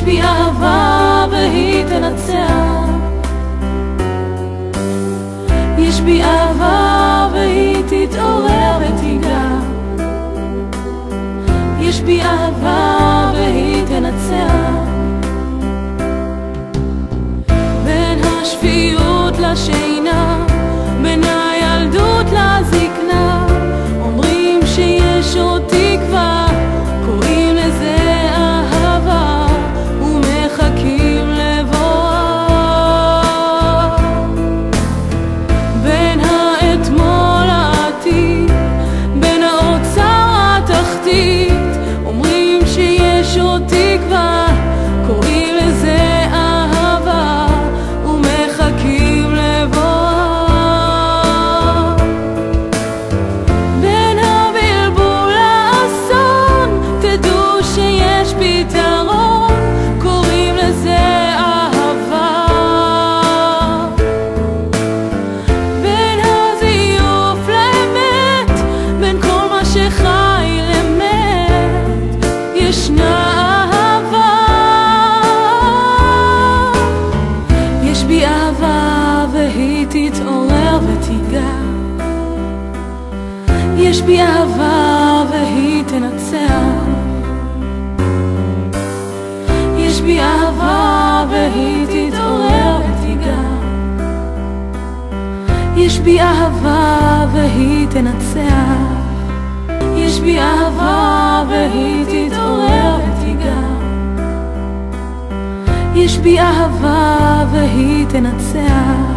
בי אהבה והיא תנצח. יש בי אהבה והיא תתעורר ותיגע. יש בי אהבה והיא תנצח. בין השפיות לשינה, בין הילדות לזקנה, אומרים שיש עוד תקווה, קוראים לזה אהבה ומחכים לבואה. בין האתמול לעתיד, בין האוצר לתחתית, אומרים שיש עוד תקווה, קוראים לזה אהבה ומחכים לבואה. בין הבלבול לאסון, תדעו שיש פתרון, קוראים לזה אהבה. בין הזיוף לאמת, בין כל מה שחי למת, ישנה אהבה. יש בי אהבה והיא תתעורר ותיגע. יש בי אהבה והיא תנצח. יש בי אהבה והיא תתעורר ותיגע. יש בי אהבה והיא תנצח. יש בי אהבה והיא תתעורר ותיגע. יש בי אהבה והיא תנצח.